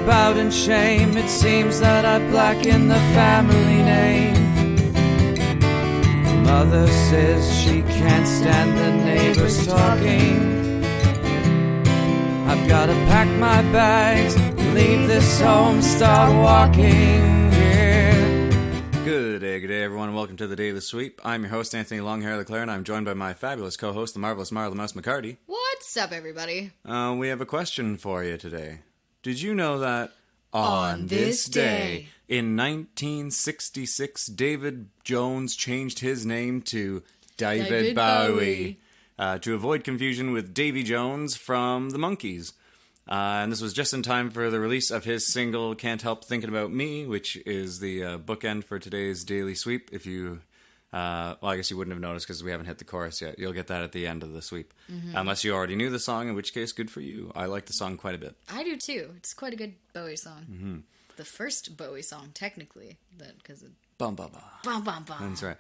about in shame. It seems that I've blackened the family name. Mother says she can't stand the neighbors talking. I've gotta pack my bags, leave this home, start walking, yeah. Good day everyone, and welcome to the Daily Sweep. I'm your host, Anthony Longhair LeClaire, and I'm joined by my fabulous co-host, the marvelous Marla Mouse McCarty. What's up, everybody? We have a question for you today. Did you know that On this day in 1966, David Jones changed his name to David Bowie to avoid confusion with Davy Jones from the Monkees? And this was just in time for the release of his single Can't Help Thinking About Me, which is the bookend for today's Daily Sweep. If you, well, I guess you wouldn't have noticed because we haven't hit the chorus yet. You'll get that at the end of the sweep. Mm-hmm. Unless you already knew the song, in which case, good for you. I like the song quite a bit. I do too. It's quite a good Bowie song. Mm-hmm. The first Bowie song, technically, because it... Bum, bum, bum. Bum, bum, bum. That's right.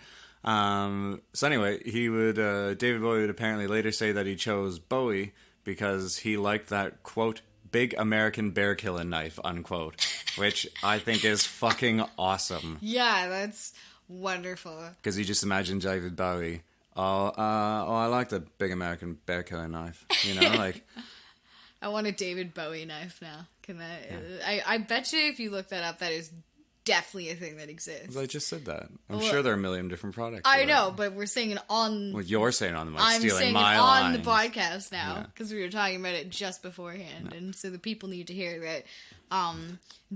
So anyway, he would, David Bowie would apparently later say that he chose Bowie because he liked that, quote, big American bear killing knife, unquote, which I think is fucking awesome. Yeah, that's wonderful. Because you just imagine David Bowie, I like the big American bear killing knife, you know, like... I want a David Bowie knife now. Can that? Yeah. I bet you if you look that up, that is definitely a thing that exists. I just said that. I'm sure there are a million different products. I know, but we're saying it on... Well, you're saying on the mic, I'm stealing saying my it on lines. the podcast now, because we were talking about it just beforehand, and so the people need to hear that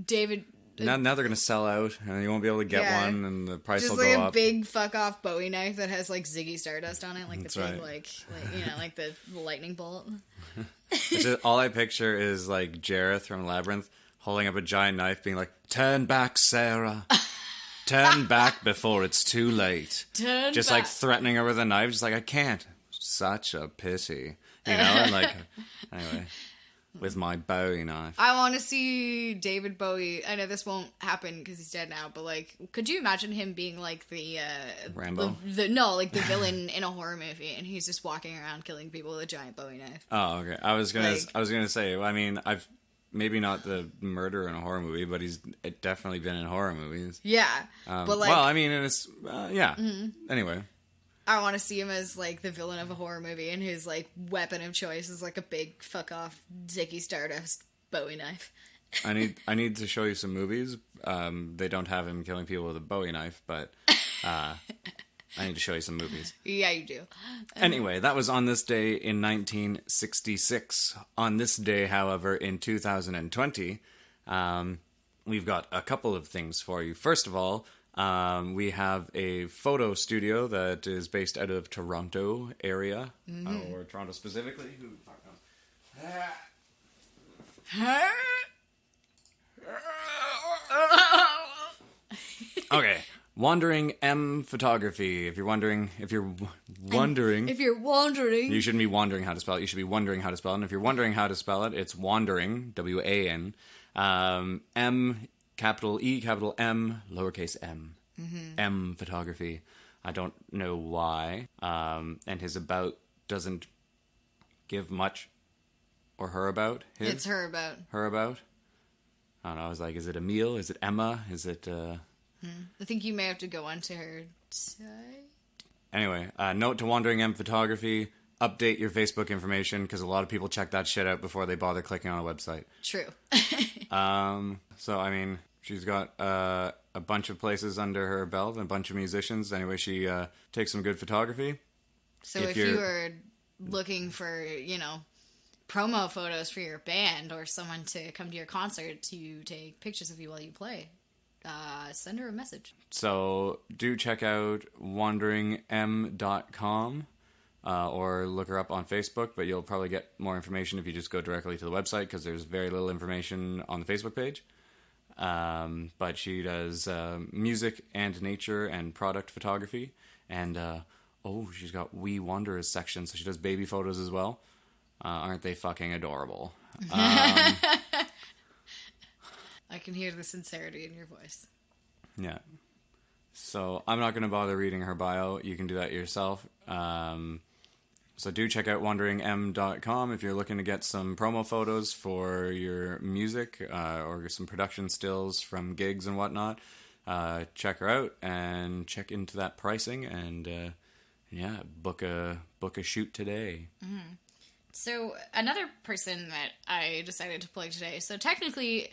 David... Now they're going to sell out, and you won't be able to get one, and the price will go up. Just like a big fuck-off Bowie knife that has, like, Ziggy Stardust on it, like That's the big, right. like, you know, like the lightning bolt. All I picture is, like, Jareth from Labyrinth holding up a giant knife, being like, "Turn back, Sarah. Turn back before it's too late." Just, like, threatening her with a knife, just like, "I can't. Such a pity." You know, and, like, anyway... With my Bowie knife. I want to see David Bowie. I know this won't happen because he's dead now, but, like, could you imagine him being, like, the... Rambo? the villain in a horror movie, and he's just walking around killing people with a giant Bowie knife. Oh, okay. I was gonna say, I mean, I've... Maybe not the murder in a horror movie, but he's definitely been in horror movies. Yeah. But, like... Well, I mean, and it's... yeah. Mm-hmm. Anyway... I want to see him as, like, the villain of a horror movie, and his, like, weapon of choice is, like, a big fuck-off Ziggy Stardust Bowie knife. I need to show you some movies. They don't have him killing people with a Bowie knife, but I need to show you some movies. Yeah, you do. Anyway, that was on this day in 1966. On this day, however, in 2020, we've got a couple of things for you. First of all... we have a photo studio that is based out of Toronto area, or Toronto specifically. Who the fuck knows? Okay, Wandering EMm Photography. If you're wondering, you shouldn't be wondering how to spell it. You should be wondering how to spell it. And if you're wondering how to spell it, it's Wandering, W-A-N, M. Capital E, capital M, lowercase m. Mm-hmm. M Photography. I don't know why. And his about doesn't give much. Or her about. His? It's her about. Her about? I don't know. I was like, is it Emile? Is it Emma? Is it... I think you may have to go onto her site. Anyway, note to Wandering EMm Photography. Update your Facebook information, because a lot of people check that shit out before they bother clicking on a website. True. So, I mean, she's got a bunch of places under her belt and a bunch of musicians. Anyway, she takes some good photography. So if you were looking for, you know, promo photos for your band or someone to come to your concert to take pictures of you while you play, send her a message. So do check out wanderingem.com. Or look her up on Facebook, but you'll probably get more information if you just go directly to the website, because there's very little information on the Facebook page. But she does music and nature and product photography, and she's got We Wanderers section, so she does baby photos as well. Aren't they fucking adorable? I can hear the sincerity in your voice. Yeah. So I'm not going to bother reading her bio. You can do that yourself. So do check out wanderingem.com if you're looking to get some promo photos for your music or some production stills from gigs and whatnot. Check her out and check into that pricing and book a shoot today. Mm-hmm. So another person that I decided to plug today. So technically,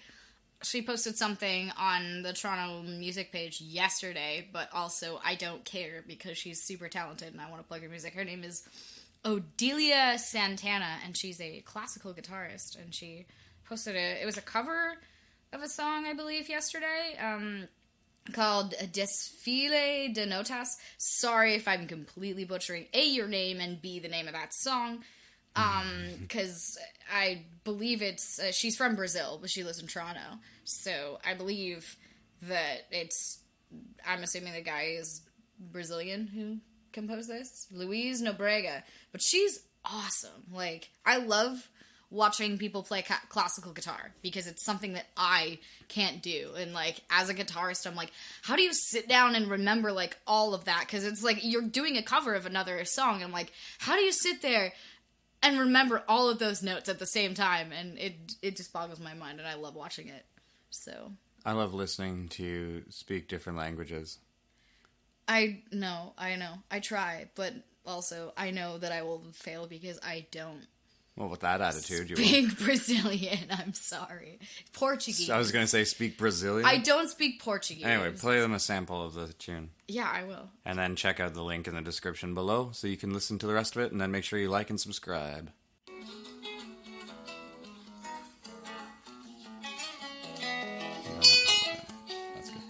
she posted something on the Toronto music page yesterday, but also I don't care because she's super talented and I want to plug her music. Her name is Odilia Santana, and she's a classical guitarist, and she posted it was a cover of a song, I believe, yesterday, called Desfile de Notas. Sorry if I'm completely butchering A, your name, and B, the name of that song, because I believe it's, she's from Brazil, but she lives in Toronto, so I believe that I'm assuming the guy is Brazilian who composed this, Luiz Nobrega, but she's awesome. Like, I love watching people play classical guitar because it's something that I can't do, and like, as a guitarist, I'm like, how do you sit down and remember like all of that? Because it's like you're doing a cover of another song, and like, how do you sit there and remember all of those notes at the same time? And it just boggles my mind, and I love watching it. So I love listening to you speak different languages. I know. I try, but also I know that I will fail because I don't. Well, with that attitude, you speak Brazilian. I'm sorry. Portuguese. I was going to say speak Brazilian. I don't speak Portuguese. Anyway, play them a sample of the tune. Yeah, I will. And then check out the link in the description below so you can listen to the rest of it, and then make sure you like and subscribe. That's good.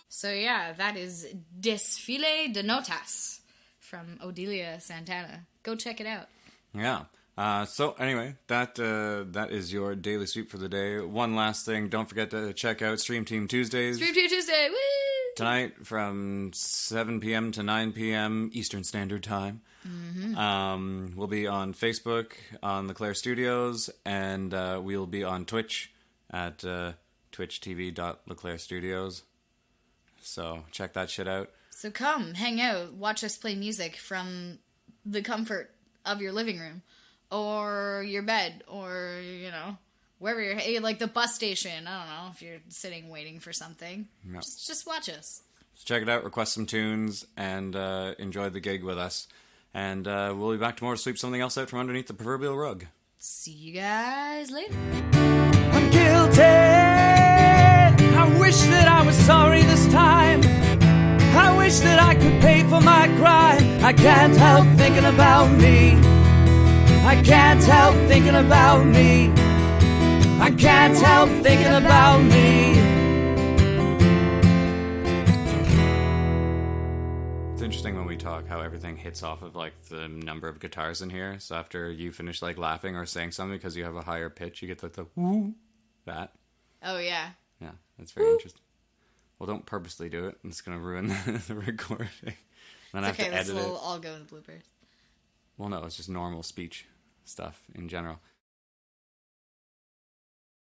So yeah, that is Desfile de Notas from Odilia Santana. Go check it out. Yeah. So anyway, that is your daily sweep for the day. One last thing, don't forget to check out Stream Team Tuesdays. Stream Team Tuesday, woo! Tonight from 7 p.m. to 9 p.m. Eastern Standard Time. Mm-hmm. We'll be on Facebook, on the Claire Studios, and we'll be on Twitch at twitch.tv.leclaire.studios. So check that shit out. So come, hang out, watch us play music from the comfort of your living room, or your bed, or, you know, wherever you're, like the bus station. I don't know, if you're sitting waiting for something. No. Just watch us. So check it out, request some tunes, and enjoy the gig with us. And we'll be back tomorrow to sweep something else out from underneath the proverbial rug. See you guys later. I'm guilty. I wish that I was sorry this time. I wish that I could pay for my crime. I can't help thinking about me. I can't help thinking about me. I can't help thinking about me. It's interesting when we talk how everything hits off of like the number of guitars in here. So after you finish like laughing or saying something because you have a higher pitch, you get like the woo, that. Oh yeah. Yeah, that's very interesting. Well, don't purposely do it. It's going to ruin the recording. Then I have to edit it. This will all go in the bloopers. Well, no, it's just normal speech stuff in general.